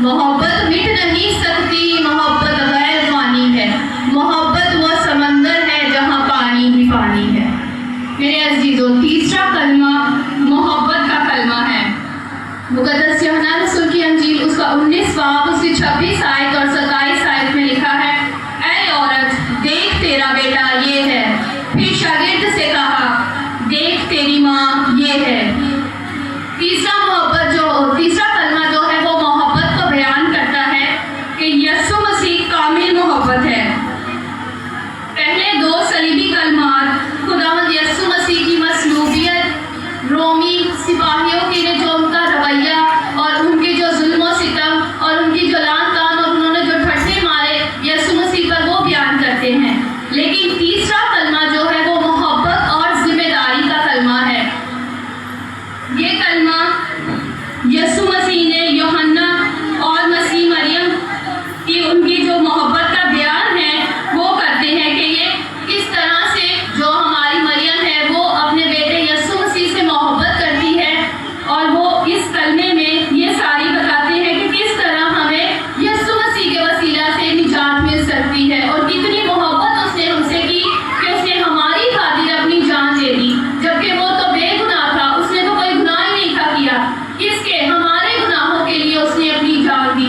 محبت مٹ نہیں سکتی، محبت غیر فانی ہے، محبت وہ سمندر ہے جہاں پانی ہی پانی ہے۔ میرے عزیزو، تیسرا کلمہ محبت کا کلمہ ہے۔ مقدس یوحنا رسول کی انجیل اس کا 19 باب اس کی 26 آیت اور 27 آیت میں لکھا ہے، اے عورت دیکھ تیرا بیٹا یہ ہے۔ پھر شاگرد سے کہا، دیکھ تیری ماں یہ ہے۔ تیسرا کلمہ جو ہے وہ محبت کو بیان کرتا ہے کہ یسوع مسیح کامل محبت ہے۔ پہلے دو صلیبی کلمات خداوند یسوع مسیح کی مصلوبیت، رومی سپاہیوں کے لیے جو ان کا رویہ اور ان کے جو ظلم و ستم اور ان کی جو لعن طعن اور انہوں نے جو ٹھٹھے مارے یسوع مسیح پر، وہ بیان کرتے ہیں۔ لیکن تیسرا کلمہ جو ہے وہ محبت اور ذمہ داری کا کلمہ ہے۔ یہ کلمہ یسوع مسیح نے یوحنا اور مسیح مریم کی ان کی جو محبت کا بیان ہے وہ کرتے ہیں کہ یہ کس طرح سے جو ہماری مریم ہے وہ اپنے بیٹے یسوع مسیح سے محبت کرتی ہے، اور وہ اس کلمے میں یہ ساری بتاتے ہیں کہ کس طرح ہمیں یسوع مسیح کے وسیلہ سے نجات مل سکتی ہے، اور کتنی محبت اس نے ہم سے کی کہ اس نے ہماری خاطر اپنی جان دے دی، جبکہ وہ تو بے گناہ تھا، اس نے تو کوئی گناہ ہی نہیں تھا کیا، اس کے ہمارے گناہوں کے لیے اس نے اپنی جان دی۔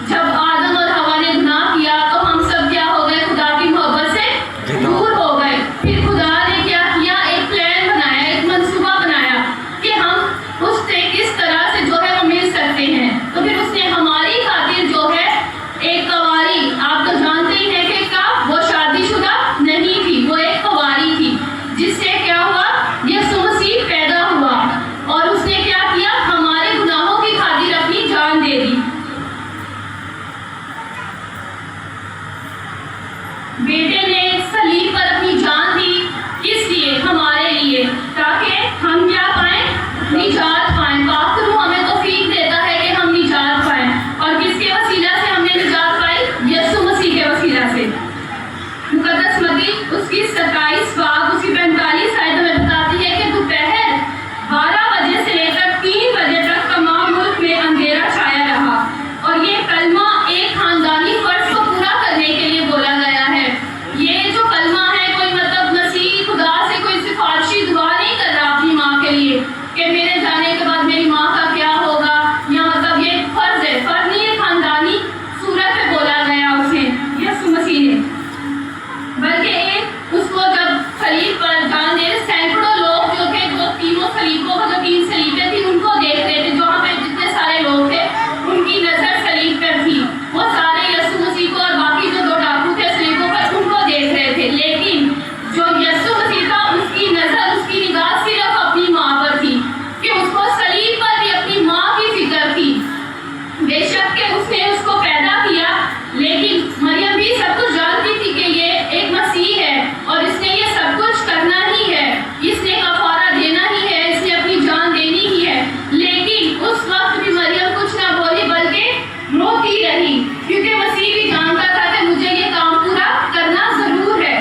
جب آدم اور حوا نے گناہ کیا تو ہم سب کیا ہو گئے؟ خدا کی محبت سے دور ہو گئے۔ پھر خدا نے کیا کیا؟ ایک پلان بنایا، ایک منصوبہ بنایا کہ ہم اس سے کس طرح سے جو ہے وہ مل سکتے ہیں۔ تو پھر اس نے ہماری خاطر جو ہے ایک کنواری، آپ تو جانتے ہی ہیں کہ وہ شادی شدہ نہیں تھی، وہ ایک کنواری تھی، جس سے کیا ہوا؟ یسوع مسیح پیدا ہوا، اور اس نے کیا کیا؟ ہمارے گناہوں کی خاطر اپنی جان دے دی۔ بیٹے نے صلیب پر اپنی جان دی، کس لیے؟ ہمارے لیے، تاکہ ہم کیا پائیں؟ نجات پائیں۔ پاک روح ہمیں توفیق دیتا ہے کہ ہم نجات پائیں، اور کس کے وسیلہ سے ہم نے نجات پائی؟ یسوع مسیح کے وسیلہ سے۔ مقدس متی اس کی 27 باب اس کی 45 آیت ہمیں بتاتی ہے کہ دوپہر 12 بجے سے لے کر 3 بجے تک تمام ملک میں اندھیرا چھایا رہا، اور یہ کلمہ ایک خاندانی فرض کو پورا کرنے کے لیے بولا گیا ہے۔ یہ جو کلمہ ہے کوئی مطلب مسیح خدا سے کوئی سفارشی دعا نہیں کر رہا اپنی ماں کے لیے کہ میرے جانے کے بعد میری ماں کا کیا ہوگا، یا مطلب یہ فرض ہے، فرض نہیں ہے، خاندانی صورت میں بولا گیا اسے یسوع مسیح نے، بلکہ ایک اس کو جب صلیب پر جان دے، سینکڑوں لوگ جو تھے، جو تینوں صلیبوں کا جو 3 صلیبیں تھیں ان کو دیکھ رہے تھے، جہاں پہ جتنے سارے لوگ تھے ان کی نظر صلیب پر تھی، وہ سارے یسوع مسیح کو اور باقی جو 2 ڈاکو تھے صلیبوں پر ان کو دیکھ رہے تھے، لیکن جو یسوع مسیح تھا اس کی نظر، اس کی نگاہ صرف اپنی ماں پر تھی، کہ اس کو صلیب پر بھی اپنی ماں کی فکر تھی۔ بے شک کہ اس نے اس کو پیدا کیا، لیکن مریم بھی سب کچھ جانتی تھی کہ یہ ایک مسیح ہے، اور اس نے یہ سب کچھ کرنا ہی ہے، اس نے کفارہ دینا ہی ہے، اس نے اپنی جان دینی ہی ہے، لیکن اس وقت بھی مریم کچھ نہ بولی بلکہ روتی رہی، کیونکہ مسیح بھی جانتا تھا کہ مجھے یہ کام پورا کرنا ضرور ہے۔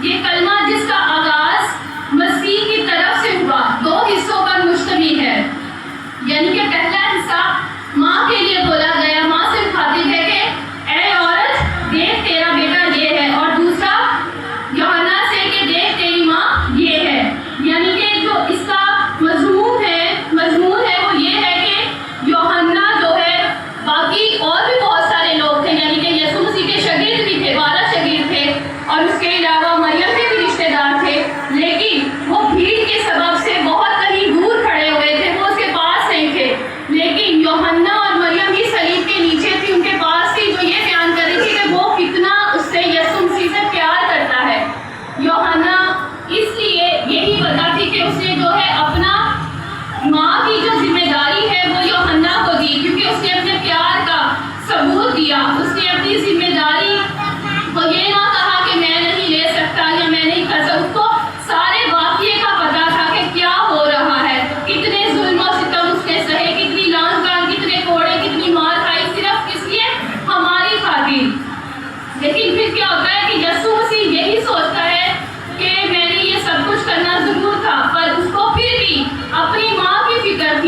یہ کلمہ جس کا آغاز مسیح کی طرف سے ہوا 2 حصوں پر مشتمل ہے، یعنی کہ پہلا حصہ ماں کے لیے بولا گیا، ماں سے خاطب ہے کہ اے عورت دیکھ تیرا بیٹا یہ ہے، اور دوسرا یوحنا سے کہ دیکھ تیری ماں یہ ہے، یعنی کہ جو اس کا مضمون ہے وہ یہ ہے کہ یوحنا جو ہے، باقی اور بھی بہت سارے لوگ تھے، یعنی کہ یسوع مسیح کے شاگرد بھی تھے، 12 شاگرد تھے، اور اس کے علاوہ مریم کے بھی رشتے دار تھے، لیکن وہ بھیڑ کے سبب سے بہت کہیں دور کھڑے ہوئے تھے، وہ اس کے پاس نہیں تھے، لیکن یوحنا اور مریم بھی صلیب کے نیچے تھی، ان کے پاس تھی، جو یہ بیان کر رہی تھی کہ وہ کتنا اس سے یسوع مسیح سے پیار کرتا ہے۔ یوحنا اس لیے یہی بتاتی کہ اس نے جو ہے اپنا ماں کی جو ذمہ داری ہے وہ یوحنا کو دی، کیونکہ اس نے اپنے پیار کا ثبوت دیا، اس نے اپنی ذمہ داری کو یہ نہ کہا کہ میں نہیں لے سکتا یا میں نہیں کر سکتا، اس کو سارے واقعے کا پتا تھا کہ کیا ہو رہا ہے، کتنے ظلم و ستم اس نے سہے، کتنی لعن طعن، کتنے کوڑے، کتنی مار کھائی، صرف کس لیے؟ ہماری خاطر۔ لیکن پھر کیا ہوتا ہے کہ یسوع مسیح یہی سوچتا ہے کہ میں نے یہ سب کچھ کرنا ضرور تھا، پر اس کو پھر بھی اپنی ماں کی فکر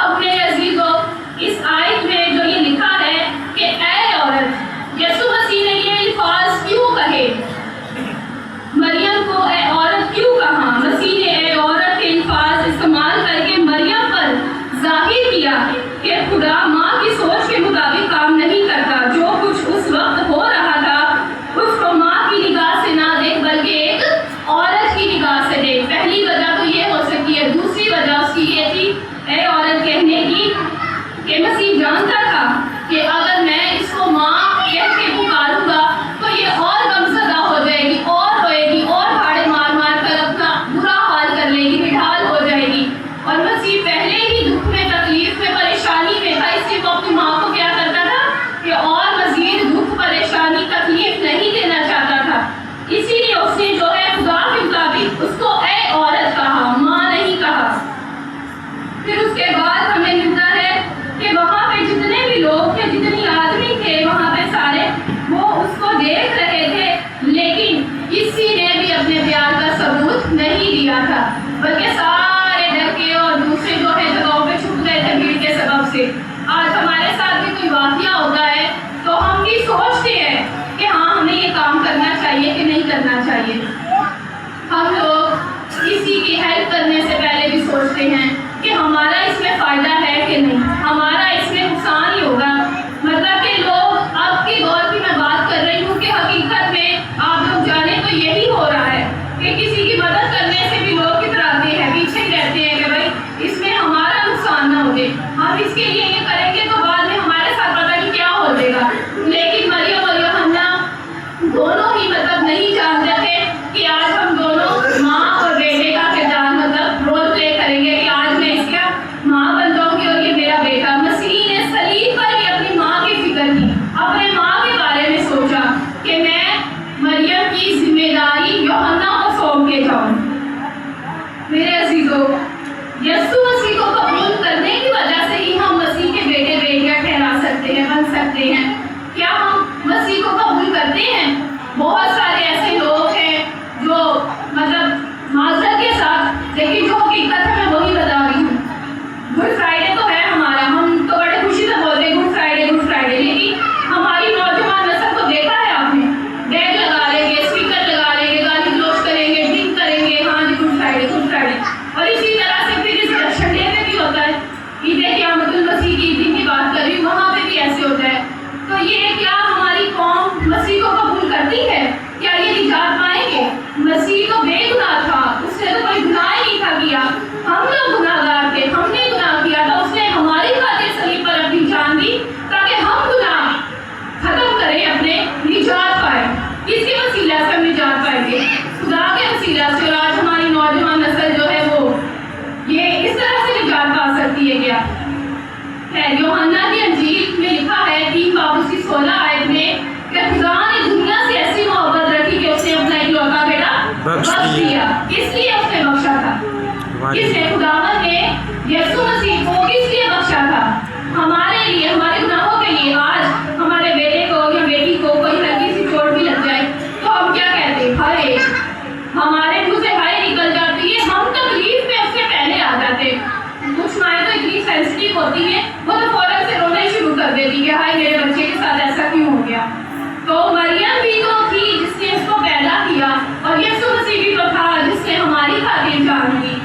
اپنے عزیزوں اس آیت میں جو یہ لکھا ہے کہ اے عورت، یسوع مسیح نے یہ الفاظ کیوں کہے؟ مریم کو اے عورت کیوں کہا؟ مسیح نے اے عورت کے الفاظ استعمال کر کے مریم پر ظاہر کیا کہ خدا ماں کی سوچ کے مطابق کام نہیں کرتا۔ جو کچھ اس وقت ہو رہا تھا اس کو ماں کی نگاہ سے نہ دیکھ بلکہ ایک عورت کی نگاہ سے دیکھ۔ پہلی وجہ تو یہ ہو سکتی ہے، دوسری وجہ اس کی یہ تھی اے عورت کہنے کی کہ مسیح جانتا تھا کہ اگر میں اس کو ماں کہہ کے پکاروں گا تو یہ اور غمزدہ ہو جائے گی، اور روئے گی، اور بھاڑے مار مار کر اپنا برا حال کر لے گی، بےحال ہو جائے گی۔ اور مسیح پہلے ہی دکھ میں، تکلیف میں، پریشانی میں تھا، اس لیے وہ اپنی ماں کو کیا کرتا تھا کہ اور مزید دکھ، پریشانی، تکلیف نہیں دینا چاہتا تھا۔ اسی لیے اس نے جو ہے خدا کے مطابق اس کو اے عورت کہا، ماں نہیں کہا۔ پھر اس کے بعد ہمیں ملتا ہے کہ وہاں پہ جتنے بھی لوگ تھے، جتنی آدمی تھے وہاں پہ سارے، وہ اس کو دیکھ رہے تھے، لیکن کسی نے بھی اپنے پیار کا ثبوت نہیں دیا تھا، بلکہ سارے ڈر کے اور دوسرے جو ہے جگہوں پہ چھپ گئے تھے بھیڑ کے سبب سے۔ آج ہمارے ساتھ بھی کوئی واقعہ ہوتا ہے تو ہم بھی سوچتے ہیں کہ ہاں ہمیں یہ کام کرنا چاہیے کہ نہیں کرنا چاہیے۔ ہم لوگ کسی کی ہیلپ کرنے سے پہلے بھی سوچتے ہیں کہ ہمارا اس میں فائدہ ہے کہ نہیں، ہمارا اس میں نقصان ہی ہوگا۔ مطلب کہ لوگ اب کے دور کی میں بات کر رہی ہوں کہ حقیقت میں آپ لوگ جانے تو یہی ہو رہا ہے کہ کسی کی مدد کرنے سے بھی لوگ کتراتے ہیں، پیچھے رہتے ہیں کہ بھائی اس میں ہمارا نقصان نہ ہو جائے، ہم اس کے لیے یہ کریں گے تو بعد میں ہمارے ساتھ پتہ نہیں کیا ہو جائے گا۔ لیکن مریم اور یوحنا دونوں ہی مطلب نہیں جانتے تھے کہ آج ہم دونوں ماں اور بیٹے کا کردار مطلب رول پلے کریں گے کہ آج میں اس کا ماں بن جاؤں گی اور یہ میرا بیٹا۔ مسیح نے صلیب پر بھی اپنی ماں کی فکر کی، اپنے ماں کے بارے میں سوچا کہ میں مریم کی ذمہ داری یوحنا کو سونپ کے جاؤں۔ میرے عزیزوں، یسوع مسیح کو قبول کرنے کی وجہ سے ہی ہم مسیح کے بیٹے بیٹیاں ٹھہرا سکتے ہیں، بن سکتے ہیں۔ کیا ہم مسیح کو قبول کرتے ہیں؟ بہت سارے ایسے لوگ ہیں جو مطلب معذرت کے ساتھ، لیکن جو حقیقت ہے میں وہی بتا رہی ہوں۔ گڈ فرائیڈے تو ہے ہمارا، ہم تو بڑے خوشی سے بولتے ہیں گڈ فرائیڈے گڈ فرائیڈے، لیکن ہماری نوجوان نسل کو دیکھا ہے آپ نے، ڈیگ لگا لیں گے، اسپیکر لگا لیں گے، گالی گلوچ کریں گے، ڈرنک کریں گے، ہاں جی گڈ فرائیڈے گڈ فرائیڈے۔ اور اسی طرح سے پھر اس سنڈے میں بھی ہوتا ہے، عید قیامت المسیح کی عید کی بات کر رہی ہوں، وہاں پہ بھی ایسے ہوتا ہے۔ تو یہ کیا ہماری قوم مسیح کو قبول کرتی ہے؟ کیا یہ نجات پائیں گے؟ مسیح تو بے گناہ تھا، اس نے تو کوئی گناہ ہی نہیں تھا کیا، ہم لوگ گناہ گار تھے، ہم نے گناہ کیا تھا، اس نے ہماری خاطر صلیب پر اپنی جان دی تاکہ ہم گناہ ختم کریں، اپنے نجات پائیں۔ کس کے وسیلہ سے ہم نجات پائیں گے؟ خدا کے وسیلہ سے۔ اور آج ہماری نوجوان نسل جو ہے وہ یہ اس طرح سے نجات پا سکتی ہے کیا؟ یوحنا کی انجیل میں لکھا ہے 3 باب اس کی 16 آیت میں کہ خدا نے دنیا سے ایسی محبت رکھی کہ اس نے اپنا اکلوتا بیٹا بخش دیا۔ کس لیے اس نے بخشا تھا؟ کس نے؟ خداوند نے یسوع مسیح کو کس لیے بخشا تھا؟ ہمارے لیے، ہمارے گناہوں کے لیے۔ آج ہمارے بیٹے کو یا بیٹی کو کوئی ہلکی سی چوٹ بھی لگ جائے تو ہم کیا کہتے ہیں؟ ہائے، ہمارے منہ سے ہائے نکل جاتی ہے، ہم تکلیف میں اس سے پہلے آ جاتے ہیں۔ کچھ مائیں تو اتنی سینسٹیو ہوتی ہیں، وہ تو فوراً سے رونا ہی شروع کر دیتی کہ ہائے میرے بچے کے ساتھ ایسا کیوں ہو گیا۔ تو مریم بھی تو تھی جس نے اس کو پیدا کیا، اور یسوع مسیح بھی تو تھا جس نے ہماری خاطر جان دی۔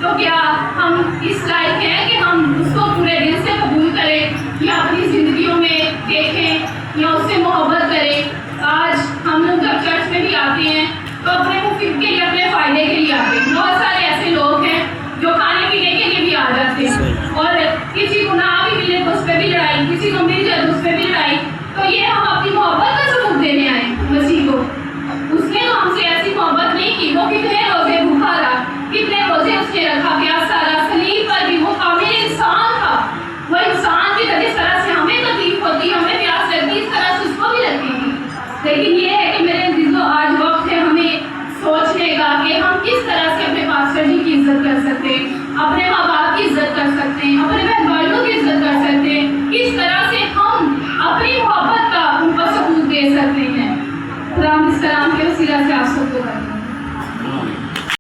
تو کیا ہم اس لائق ہیں کہ ہم اس کو پورے دل سے قبول کریں یا اپنی زندگیوں میں دیکھیں یا اس سے محبت کریں؟ آج ہم لوگ جب چرچ میں بھی آتے ہیں تو اپنے مفید کے لیے، اپنے فائدے کے لیے آتے ہیں۔ بہت سارے ایسے لوگ ہیں جو کھانے پینے کے لیے بھی آ جاتے ہیں، اور کسی کو نہ بھی ملے تو اس پہ بھی لڑائی، کسی کو مل جائے تو اس پہ بھی لڑائی۔ تو یہ ہم اپنی محبت کا ثبوت دینے آئے مسیح کو۔ اس نے تو ہم سے ایسی محبت نہیں کی۔ وہ کتنے روزے بھوکا رہا، کتنے روزے اس نے رکھا، پیاسا رہا، صلیب پر بھی وہ کامل انسان تھا۔ وہ انسان کی طرح، جس طرح سے ہمیں تکلیف ہوتی، ہمیں پیاس لگتی، اس طرح سے اس کو بھی لگتی تھی۔ لیکن یہ ہے کہ میرے عزیزوں، آج وقت ہے ہمیں سوچنے کا کہ ہم کس طرح سے اپنے پاسٹر جی کی عزت کر سکتے ہیں، اپنے ماں باپ کی عزت کر سکتے ہیں، اپنے بہن بھائیوں کی عزت کر سکتے ہیں، کس طرح سے ہم اپنی محبت کا ان کو ثبوت دے سکتے ہیں۔ خدا اس کلام کے وسیلہ سے آپ سب کو کرتے ہیں۔